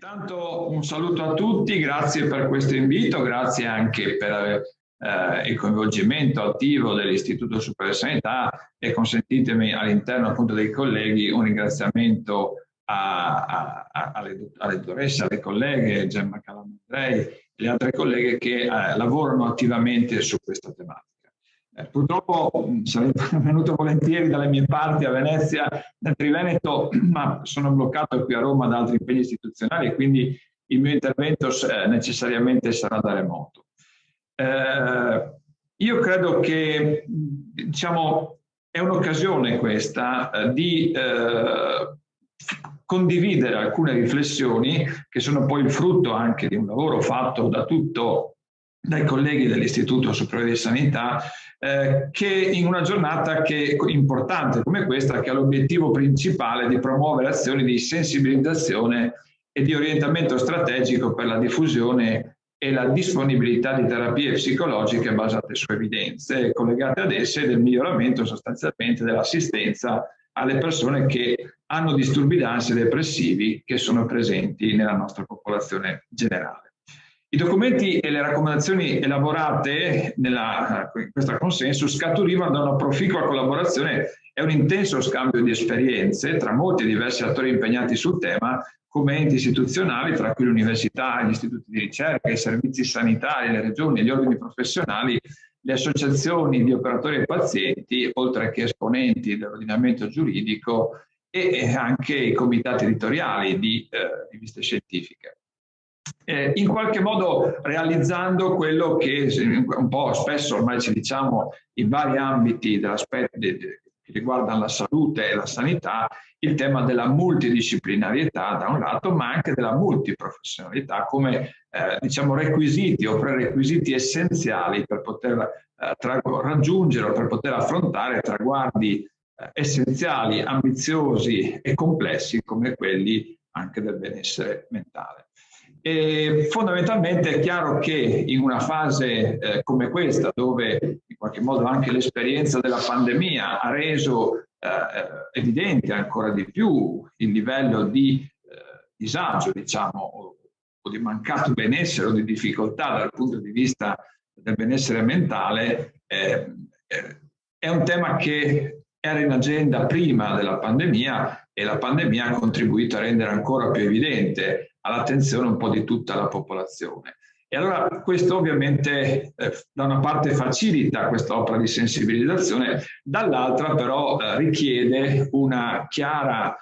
Intanto un saluto a tutti, grazie per questo invito, grazie anche per il coinvolgimento attivo dell'Istituto Superiore di Sanità e consentitemi all'interno appunto dei colleghi un ringraziamento alle dottoresse, alle colleghe Gemma Calamandrei e le altre colleghe che lavorano attivamente su questa tematica. Purtroppo sarei venuto volentieri dalle mie parti a Venezia, nel Triveneto, ma sono bloccato qui a Roma da altri impegni istituzionali e quindi il mio intervento necessariamente sarà da remoto. Io credo che diciamo, è un'occasione questa di condividere alcune riflessioni che sono poi il frutto anche di un lavoro fatto dai colleghi dell'Istituto Superiore di Sanità, che in una giornata importante come questa, che ha l'obiettivo principale di promuovere azioni di sensibilizzazione e di orientamento strategico per la diffusione e la disponibilità di terapie psicologiche basate su evidenze collegate ad esse e del miglioramento sostanzialmente dell'assistenza alle persone che hanno disturbi d'ansia depressivi che sono presenti nella nostra popolazione generale. I documenti e le raccomandazioni elaborate in questo consenso scaturivano da una proficua collaborazione e un intenso scambio di esperienze tra molti diversi attori impegnati sul tema, come enti istituzionali, tra cui l'università, gli istituti di ricerca, i servizi sanitari, le regioni, gli ordini professionali, le associazioni di operatori e pazienti, oltre che esponenti dell'ordinamento giuridico e anche i comitati editoriali di riviste scientifiche. In qualche modo realizzando quello che un po' spesso ormai ci diciamo in vari ambiti che riguardano la salute e la sanità, il tema della multidisciplinarietà da un lato, ma anche della multiprofessionalità come diciamo requisiti o prerequisiti essenziali per poter raggiungere o per poter affrontare traguardi essenziali, ambiziosi e complessi come quelli anche del benessere mentale. E fondamentalmente è chiaro che in una fase come questa, dove in qualche modo anche l'esperienza della pandemia ha reso evidente ancora di più il livello di disagio, diciamo, o di mancato benessere o di difficoltà dal punto di vista del benessere mentale, è un tema che era in agenda prima della pandemia e la pandemia ha contribuito a rendere ancora più evidente all'attenzione un po' di tutta la popolazione. E allora questo ovviamente da una parte facilita questa opera di sensibilizzazione, dall'altra però richiede una chiara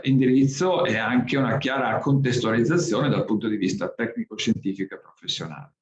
indirizzo e anche una chiara contestualizzazione dal punto di vista tecnico-scientifico e professionale.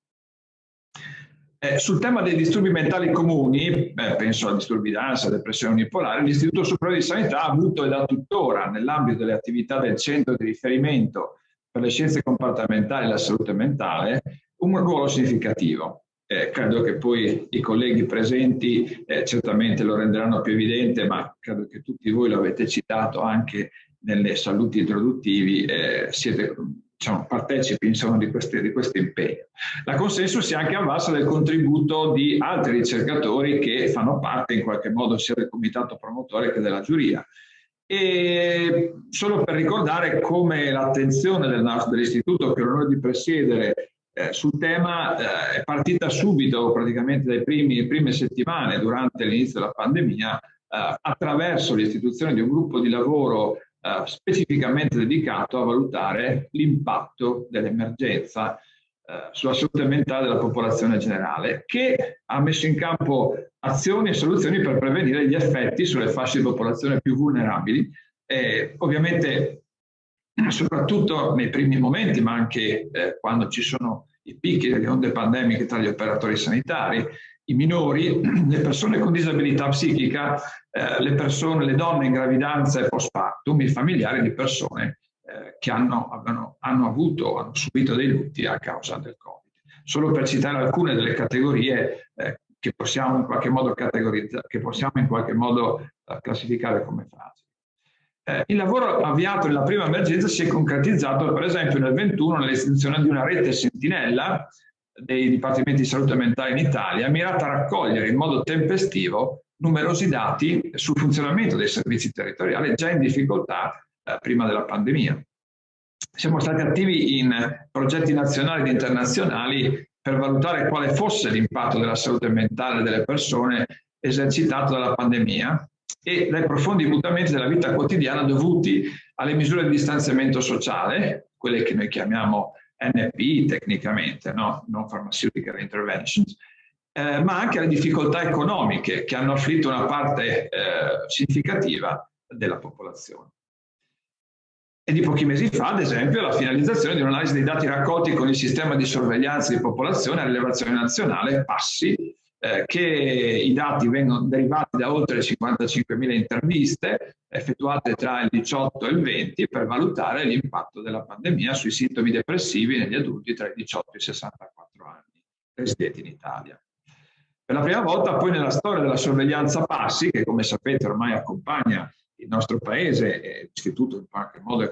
Sul tema dei disturbi mentali comuni, penso a disturbi d'ansia, depressione unipolare, l'Istituto Superiore di Sanità ha avuto e da tuttora, nell'ambito delle attività del centro di riferimento per le scienze comportamentali e la salute mentale, un ruolo significativo. Credo che poi i colleghi presenti certamente lo renderanno più evidente, ma credo che tutti voi lo avete citato anche nelle saluti introduttivi, siete diciamo, partecipi insomma, di questo impegno. La consenso si è anche avvalsa del contributo di altri ricercatori che fanno parte in qualche modo sia del comitato promotore che della giuria. E solo per ricordare come l'attenzione dell'istituto che ho l'onore di presiedere sul tema è partita subito, praticamente dalle prime settimane durante l'inizio della pandemia, attraverso l'istituzione di un gruppo di lavoro specificamente dedicato a valutare l'impatto dell'emergenza sulla salute mentale della popolazione generale, che ha messo in campo azioni e soluzioni per prevenire gli effetti sulle fasce di popolazione più vulnerabili, ovviamente soprattutto nei primi momenti, ma anche quando ci sono i picchi delle onde pandemiche tra gli operatori sanitari, i minori, le persone con disabilità psichica, le donne in gravidanza e post-partum, i familiari di persone che hanno subito dei lutti a causa del Covid. Solo per citare alcune delle categorie che possiamo in qualche modo classificare come fragili. Il lavoro avviato nella prima emergenza si è concretizzato per esempio nel 2021 nell'istituzione di una rete sentinella dei dipartimenti di salute mentale in Italia, mirata a raccogliere in modo tempestivo numerosi dati sul funzionamento dei servizi territoriali già in difficoltà prima della pandemia. Siamo stati attivi in progetti nazionali ed internazionali per valutare quale fosse l'impatto della salute mentale delle persone esercitato dalla pandemia e dai profondi mutamenti della vita quotidiana dovuti alle misure di distanziamento sociale, quelle che noi chiamiamo NP tecnicamente, no? Non Pharmaceutical Interventions, ma anche alle difficoltà economiche che hanno afflitto una parte significativa della popolazione. E di pochi mesi fa, ad esempio, la finalizzazione di un'analisi dei dati raccolti con il sistema di sorveglianza di popolazione a rilevazione nazionale, PASSI, che i dati vengono derivati da oltre 55.000 interviste effettuate tra il 18 e il 20 per valutare l'impatto della pandemia sui sintomi depressivi negli adulti tra i 18 e i 64 anni residenti in Italia. Per la prima volta poi nella storia della sorveglianza PASSI, che come sapete ormai accompagna il nostro paese, l'istituto in qualche modo è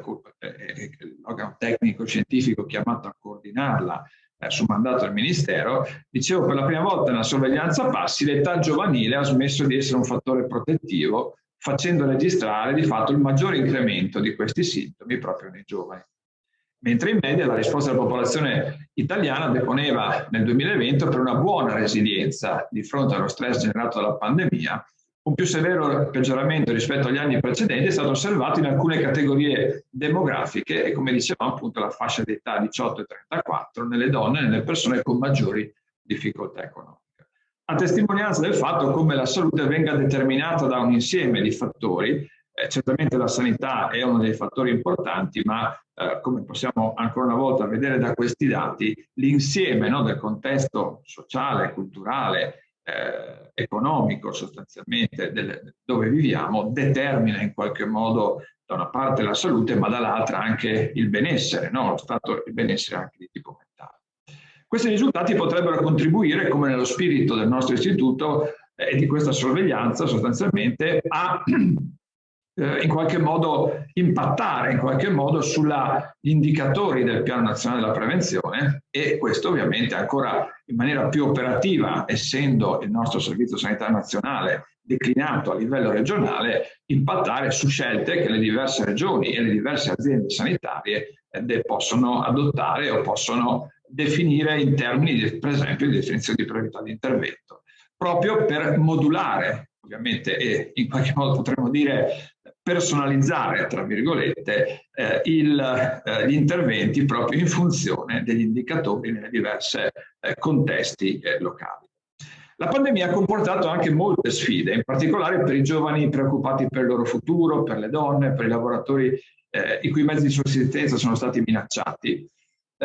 l'organo tecnico-scientifico chiamato a coordinarla su mandato del Ministero, dicevo, per la prima volta nella sorveglianza PASSI l'età giovanile ha smesso di essere un fattore protettivo, facendo registrare di fatto il maggiore incremento di questi sintomi proprio nei giovani. Mentre in media la risposta della popolazione italiana deponeva nel 2020 per una buona resilienza di fronte allo stress generato dalla pandemia. Un più severo peggioramento rispetto agli anni precedenti è stato osservato in alcune categorie demografiche e, come dicevamo, appunto la fascia di età 18 e 34 nelle donne e nelle persone con maggiori difficoltà economiche. A testimonianza del fatto come la salute venga determinata da un insieme di fattori, certamente la sanità è uno dei fattori importanti, ma come possiamo ancora una volta vedere da questi dati, l'insieme, no, del contesto sociale, culturale, economico sostanzialmente dove viviamo determina in qualche modo da una parte la salute ma dall'altra anche il benessere, no? Lo stato il benessere anche di tipo mentale. Questi risultati potrebbero contribuire, come nello spirito del nostro istituto e di questa sorveglianza sostanzialmente, a in qualche modo impattare in qualche modo sugli indicatori del Piano Nazionale della Prevenzione e questo ovviamente ancora in maniera più operativa, essendo il nostro Servizio Sanitario Nazionale declinato a livello regionale, impattare su scelte che le diverse regioni e le diverse aziende sanitarie possono adottare o possono definire in termini di, per esempio, di definizione di priorità di intervento, proprio per modulare ovviamente e in qualche modo potremmo dire personalizzare, tra virgolette, gli interventi proprio in funzione degli indicatori nei diversi contesti locali. La pandemia ha comportato anche molte sfide, in particolare per i giovani preoccupati per il loro futuro, per le donne, per i lavoratori i cui mezzi di sussistenza sono stati minacciati.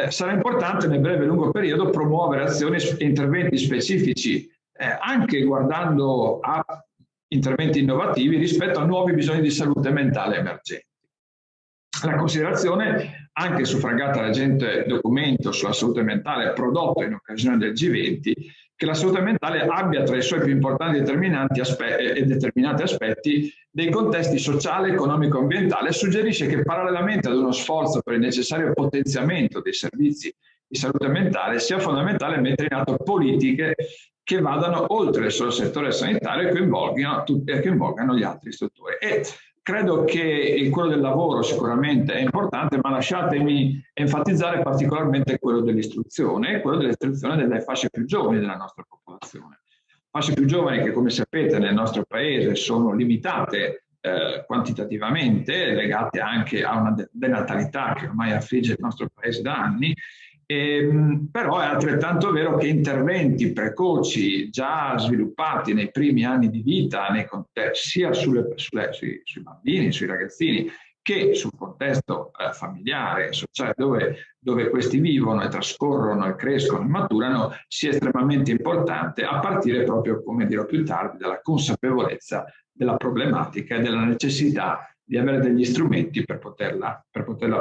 Sarà importante nel breve e lungo periodo promuovere azioni e interventi specifici, anche guardando a interventi innovativi rispetto a nuovi bisogni di salute mentale emergenti. La considerazione, anche suffragata dal recente documento sulla salute mentale prodotto in occasione del G20, che la salute mentale abbia tra i suoi più importanti determinati aspetti dei contesti sociale, economico e ambientale, suggerisce che parallelamente ad uno sforzo per il necessario potenziamento dei servizi di salute mentale sia fondamentale mettere in atto politiche che vadano oltre il solo settore sanitario e coinvolgano gli altri settori. E credo che quello del lavoro sicuramente è importante, ma lasciatemi enfatizzare particolarmente quello dell'istruzione e quello dell'istruzione delle fasce più giovani della nostra popolazione. Fasce più giovani che, come sapete, nel nostro paese sono limitate quantitativamente, legate anche a una denatalità che ormai affligge il nostro paese da anni. Però è altrettanto vero che interventi precoci già sviluppati nei primi anni di vita, sia sui bambini, sui ragazzini, che sul contesto familiare e sociale dove questi vivono e trascorrono e crescono e maturano, sia estremamente importante, a partire proprio, come dirò più tardi, dalla consapevolezza della problematica e della necessità di avere degli strumenti per poterla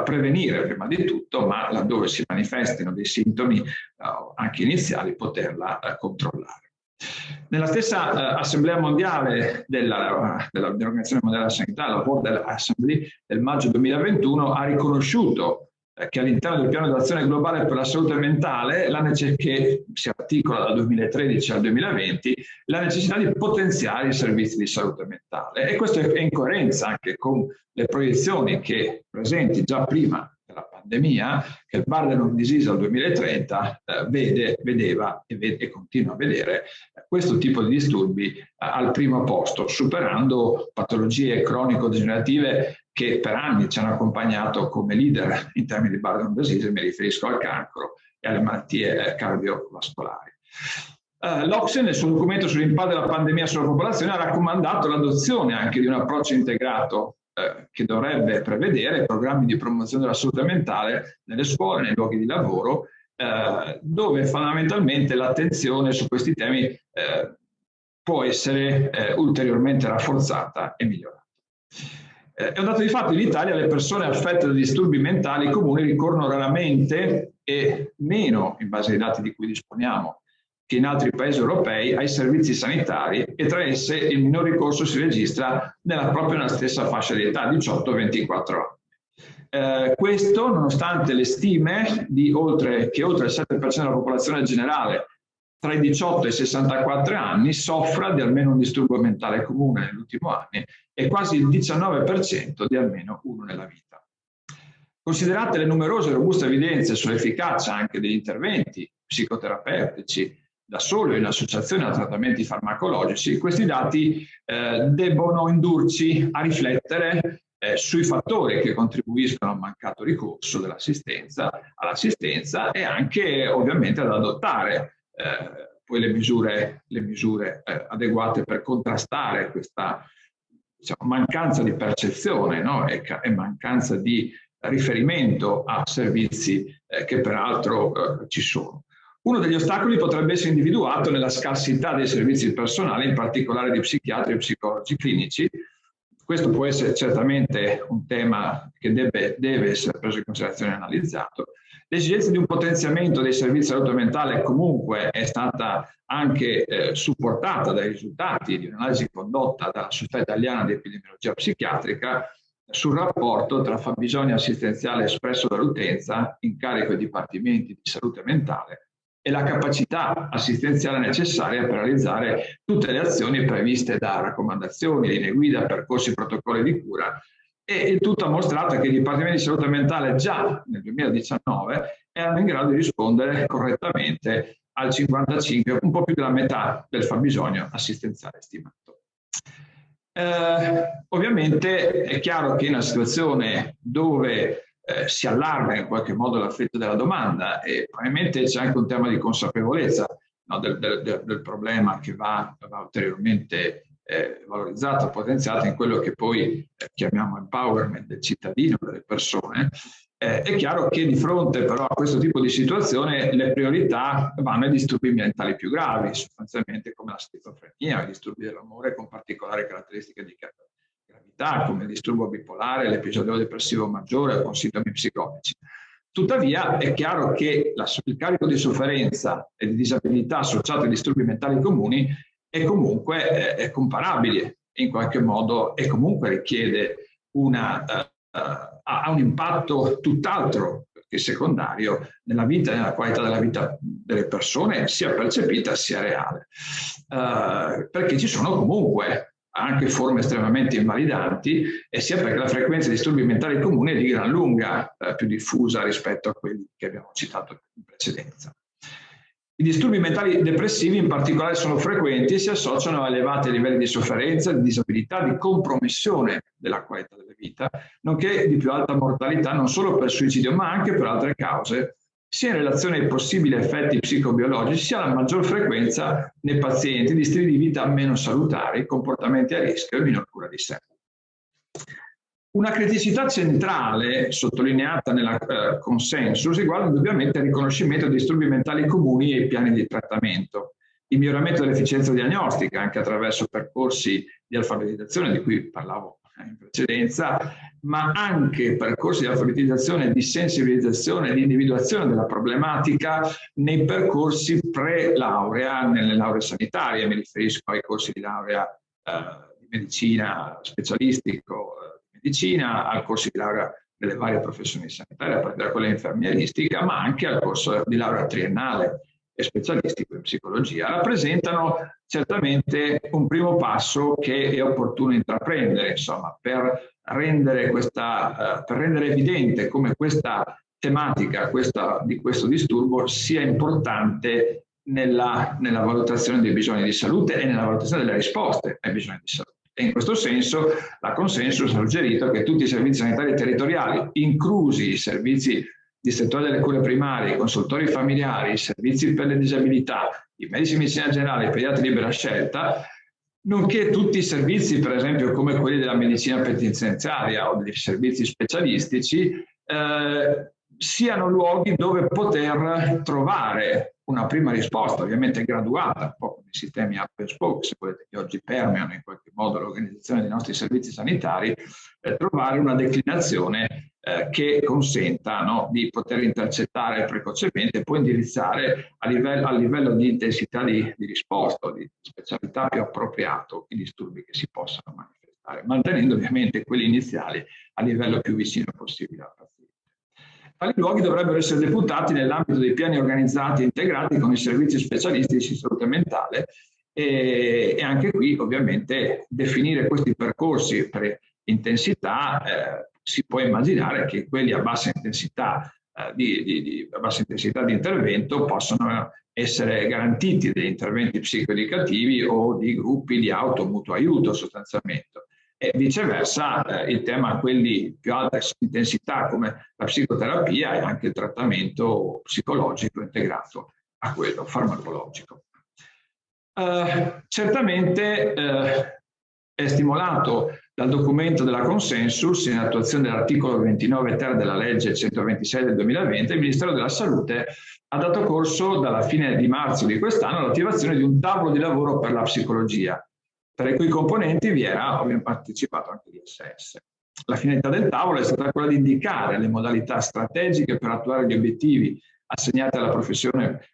prevenire prima di tutto, ma laddove si manifestino dei sintomi anche iniziali poterla controllare. Nella stessa Assemblea Mondiale dell'Organizzazione Mondiale della Sanità, la World Health Assembly del maggio 2021 ha riconosciuto che all'interno del piano d'azione globale per la salute mentale, che si articola dal 2013 al 2020, la necessità di potenziare i servizi di salute mentale. E questo è in coerenza anche con le proiezioni che presenti già prima della pandemia, che il burden of disease al 2030 vedeva e continua a vedere questo tipo di disturbi al primo posto, superando patologie cronico-degenerative che per anni ci hanno accompagnato come leader in termini di burden of disease, mi riferisco al cancro e alle malattie cardiovascolari. L'OCSE nel suo documento sull'impatto della pandemia sulla popolazione ha raccomandato l'adozione anche di un approccio integrato che dovrebbe prevedere programmi di promozione della salute mentale nelle scuole, nei luoghi di lavoro, dove fondamentalmente l'attenzione su questi temi può essere ulteriormente rafforzata e migliorata. È un dato di fatto: in Italia le persone affette da disturbi mentali comuni ricorrono raramente e meno, in base ai dati di cui disponiamo, che in altri paesi europei, ai servizi sanitari, e tra esse il minor ricorso si registra proprio nella stessa fascia di età, 18-24 anni. Questo nonostante le stime che oltre il 7% della popolazione generale tra i 18 e i 64 anni soffra di almeno un disturbo mentale comune nell'ultimo anno e quasi il 19% di almeno uno nella vita. Considerate le numerose e robuste evidenze sull'efficacia anche degli interventi psicoterapeutici da solo in associazione a trattamenti farmacologici, questi dati debbono indurci a riflettere sui fattori che contribuiscono al mancato ricorso all'assistenza e anche ovviamente ad adottare poi le misure adeguate per contrastare questa mancanza di percezione, no? e mancanza di riferimento a servizi che peraltro ci sono. Uno degli ostacoli potrebbe essere individuato nella scarsità dei servizi personali, in particolare di psichiatri e psicologi clinici. Questo può essere certamente un tema che deve essere preso in considerazione e analizzato. L'esigenza di un potenziamento dei servizi di salute mentale comunque è stata anche supportata dai risultati di un'analisi condotta dalla Società Italiana di Epidemiologia Psichiatrica sul rapporto tra fabbisogno assistenziale espresso dall'utenza in carico ai dipartimenti di salute mentale e la capacità assistenziale necessaria per realizzare tutte le azioni previste da raccomandazioni, linee guida, percorsi e protocolli di cura. E il tutto ha mostrato che i dipartimenti di salute mentale già nel 2019 erano in grado di rispondere correttamente al 55, un po' più della metà del fabbisogno assistenziale stimato. Ovviamente è chiaro che in una situazione dove si allarga in qualche modo l'affetto della domanda e probabilmente c'è anche un tema di consapevolezza, no, del problema che va ulteriormente valorizzato, potenziato in quello che poi chiamiamo empowerment del cittadino, delle persone. È chiaro che di fronte però a questo tipo di situazione le priorità vanno ai disturbi mentali più gravi, sostanzialmente come la schizofrenia, i disturbi dell'amore con particolari caratteristiche di gravità, come il disturbo bipolare, l'episodio depressivo maggiore con sintomi psicotici. Tuttavia è chiaro che il carico di sofferenza e di disabilità associato ai disturbi mentali comuni è comunque comparabile in qualche modo e comunque richiede ha un impatto tutt'altro che secondario nella vita e nella qualità della vita delle persone, sia percepita sia reale, perché ci sono comunque anche forme estremamente invalidanti e sia perché la frequenza di disturbi mentali comuni è di gran lunga più diffusa rispetto a quelli che abbiamo citato in precedenza. I disturbi mentali depressivi in particolare sono frequenti e si associano a elevati livelli di sofferenza, di disabilità, di compromissione della qualità della vita, nonché di più alta mortalità non solo per suicidio ma anche per altre cause, sia in relazione ai possibili effetti psicobiologici, sia alla maggior frequenza nei pazienti di stili di vita meno salutari, comportamenti a rischio e minor cura di sé. Una criticità centrale sottolineata nella consensus riguarda indubbiamente il riconoscimento di disturbi mentali comuni e i piani di trattamento, il miglioramento dell'efficienza diagnostica anche attraverso percorsi di alfabetizzazione di cui parlavo in precedenza, ma anche percorsi di alfabetizzazione, di sensibilizzazione e di individuazione della problematica nei percorsi pre-laurea, nelle lauree sanitarie. Mi riferisco ai corsi di laurea di medicina specialistico, medicina, al corso di laurea delle varie professioni sanitarie, a partire da quella infermieristica, ma anche al corso di laurea triennale e specialistico in psicologia, rappresentano certamente un primo passo che è opportuno intraprendere, insomma, per rendere evidente come questa tematica di questo disturbo sia importante nella valutazione dei bisogni di salute e nella valutazione delle risposte ai bisogni di salute. E in questo senso la Consensus ha suggerito che tutti i servizi sanitari territoriali, inclusi i servizi distrettuali delle cure primarie, i consultori familiari, i servizi per le disabilità, i medici di medicina generale, i pediatri libera scelta, nonché tutti i servizi, per esempio come quelli della medicina penitenziaria o dei servizi specialistici, siano luoghi dove poter trovare una prima risposta, ovviamente graduata, un po' come i sistemi hub and spoke, se volete, che oggi permeano in qualche modo l'organizzazione dei nostri servizi sanitari, trovare una declinazione che consenta, no, di poter intercettare precocemente e poi indirizzare a livello di intensità di risposta, di specialità più appropriato i disturbi che si possano manifestare, mantenendo ovviamente quelli iniziali a livello più vicino possibile al paziente. Tali luoghi dovrebbero essere deputati nell'ambito dei piani organizzati e integrati con i servizi specialistici di salute mentale e anche qui ovviamente definire questi percorsi per intensità. Si può immaginare che quelli a bassa intensità di intervento possono essere garantiti degli interventi psicoeducativi o di gruppi di mutuo aiuto sostanzialmente. E viceversa il tema quelli più alta intensità come la psicoterapia e anche il trattamento psicologico integrato a quello farmacologico. Certamente è stimolato dal documento della Consensus in attuazione dell'articolo 29 ter della legge 126 del 2020, il Ministero della Salute ha dato corso dalla fine di marzo di quest'anno all'attivazione di un tavolo di lavoro per la psicologia, tra i cui componenti vi era partecipato anche l'ISS. La finalità del tavolo è stata quella di indicare le modalità strategiche per attuare gli obiettivi assegnati alla professione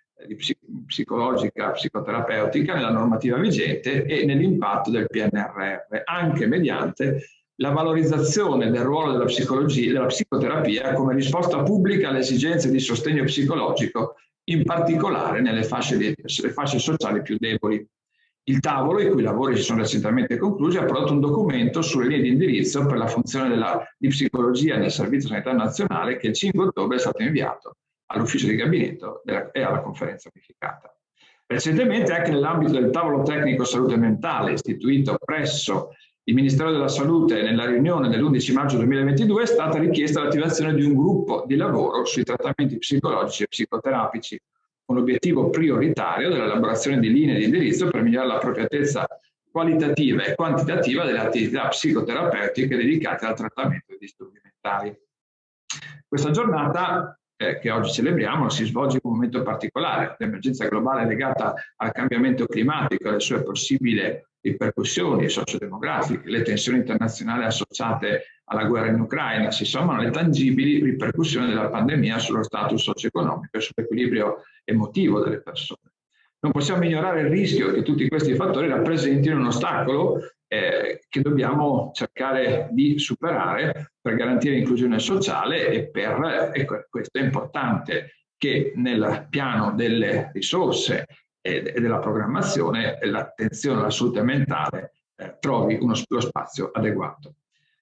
psicologica, psicoterapeutica nella normativa vigente e nell'impatto del PNRR, anche mediante la valorizzazione del ruolo della psicologia e della psicoterapia come risposta pubblica alle esigenze di sostegno psicologico, in particolare nelle fasce sociali più deboli. Il tavolo, i cui lavori si sono recentemente conclusi, ha prodotto un documento sulle linee di indirizzo per la funzione di psicologia nel Servizio Sanitario Nazionale che il 5 ottobre è stato inviato all'ufficio di gabinetto e alla conferenza unificata. Recentemente, anche nell'ambito del tavolo tecnico salute mentale istituito presso il Ministero della Salute nella riunione dell'11 maggio 2022 è stata richiesta l'attivazione di un gruppo di lavoro sui trattamenti psicologici e psicoterapici, con l'obiettivo prioritario dell'elaborazione di linee di indirizzo per migliorare l'appropriatezza qualitativa e quantitativa delle attività psicoterapeutiche dedicate al trattamento dei disturbi mentali. Questa giornata che oggi celebriamo si svolge in un momento particolare, l'emergenza globale legata al cambiamento climatico e alle sue possibili ripercussioni sociodemografiche, le tensioni internazionali associate alla guerra in Ucraina, si sommano alle tangibili ripercussioni della pandemia sullo status socio-economico e sull'equilibrio emotivo delle persone. Non possiamo ignorare il rischio che tutti questi fattori rappresentino un ostacolo che dobbiamo cercare di superare per garantire inclusione sociale e questo è importante che nel piano delle risorse e della programmazione l'attenzione alla salute mentale trovi lo spazio adeguato.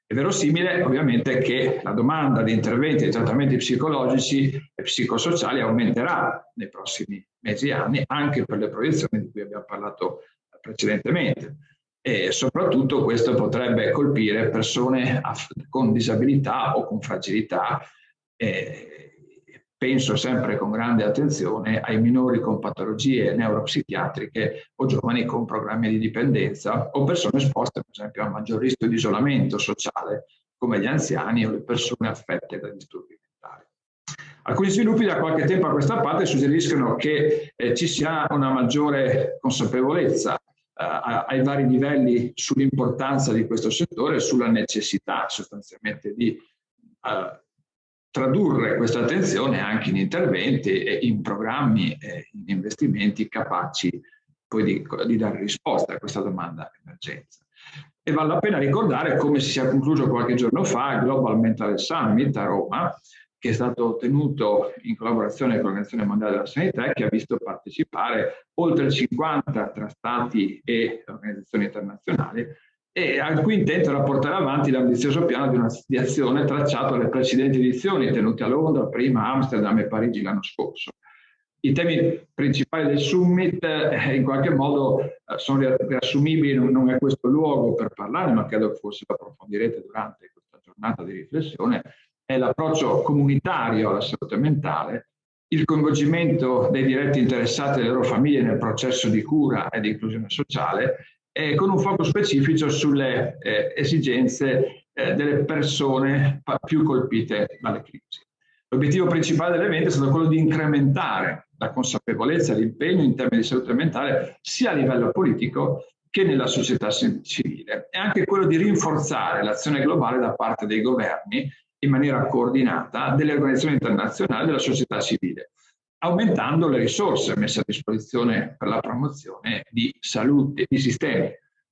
È verosimile ovviamente che la domanda di interventi e trattamenti psicologici e psicosociali aumenterà nei prossimi mesi e anni anche per le proiezioni di cui abbiamo parlato precedentemente. E soprattutto questo potrebbe colpire persone con disabilità o con fragilità. Penso sempre con grande attenzione ai minori con patologie neuropsichiatriche o giovani con programmi di dipendenza o persone esposte per esempio a maggior rischio di isolamento sociale come gli anziani o le persone affette da disturbi mentali. Alcuni sviluppi da qualche tempo a questa parte suggeriscono che ci sia una maggiore consapevolezza ai vari livelli sull'importanza di questo settore e sulla necessità sostanzialmente di tradurre questa attenzione anche in interventi e in programmi e in investimenti capaci poi di dare risposta a questa domanda emergenza. E vale la pena ricordare come si sia concluso qualche giorno fa il Global Mental Summit a Roma, che è stato tenuto in collaborazione con l'Organizzazione Mondiale della Sanità e che ha visto partecipare oltre 50 tra stati e organizzazioni internazionali, e al cui intento era portare avanti l'ambizioso piano di azione tracciato alle precedenti edizioni tenute a Londra, prima a Amsterdam e Parigi l'anno scorso. I temi principali del summit in qualche modo sono riassumibili, non è questo il luogo per parlare, ma credo che forse lo approfondirete durante questa giornata di riflessione. È l'approccio comunitario alla salute mentale, il coinvolgimento dei diretti interessati e delle loro famiglie nel processo di cura e di inclusione sociale, con un foco specifico sulle esigenze delle persone più colpite dalle crisi. L'obiettivo principale dell'evento è stato quello di incrementare la consapevolezza e l'impegno in termini di salute mentale sia a livello politico che nella società civile, e anche quello di rinforzare l'azione globale da parte dei governi in maniera coordinata, delle organizzazioni internazionali e della società civile, aumentando le risorse messe a disposizione per la promozione di salute, di sistemi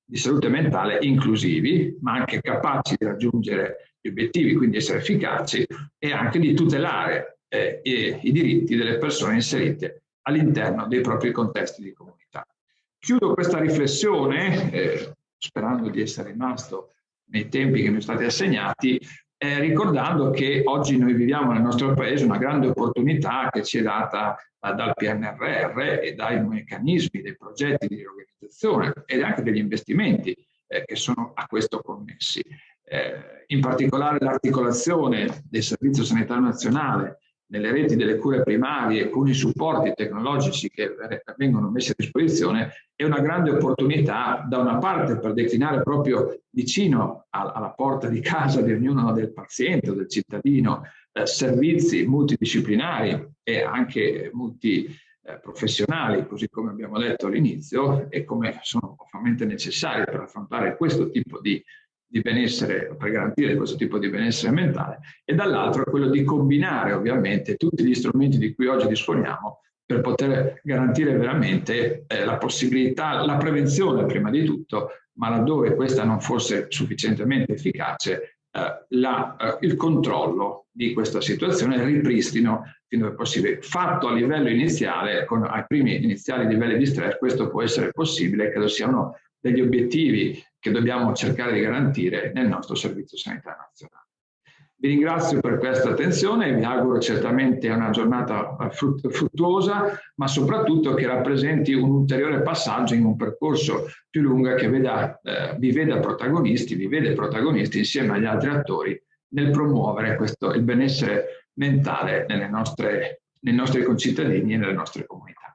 di salute mentale inclusivi, ma anche capaci di raggiungere gli obiettivi, quindi essere efficaci, e anche di tutelare i diritti delle persone inserite all'interno dei propri contesti di comunità. Chiudo questa riflessione, sperando di essere rimasto nei tempi che mi sono stati assegnati, ricordando che oggi noi viviamo nel nostro paese una grande opportunità che ci è data dal PNRR e dai meccanismi, dei progetti di riorganizzazione e anche degli investimenti che sono a questo connessi. In particolare l'articolazione del Servizio Sanitario Nazionale nelle reti delle cure primarie con i supporti tecnologici che vengono messi a disposizione è una grande opportunità, da una parte per declinare proprio vicino alla porta di casa di ognuno del paziente o del cittadino servizi multidisciplinari e anche multiprofessionali, così come abbiamo detto all'inizio, e come sono ovviamente necessari per affrontare questo tipo di benessere, per garantire questo tipo di benessere mentale, e dall'altro quello di combinare ovviamente tutti gli strumenti di cui oggi disponiamo per poter garantire veramente la possibilità, la prevenzione prima di tutto, ma laddove questa non fosse sufficientemente efficace, il controllo di questa situazione, il ripristino fin dove possibile. Fatto a livello iniziale, ai primi iniziali livelli di stress, questo può essere possibile, credo siano degli obiettivi che dobbiamo cercare di garantire nel nostro Servizio Sanitario Nazionale. Vi ringrazio per questa attenzione e vi auguro certamente una giornata fruttuosa, ma soprattutto che rappresenti un ulteriore passaggio in un percorso più lungo che vi vede protagonisti insieme agli altri attori nel promuovere il benessere mentale nei nostri concittadini e nelle nostre comunità.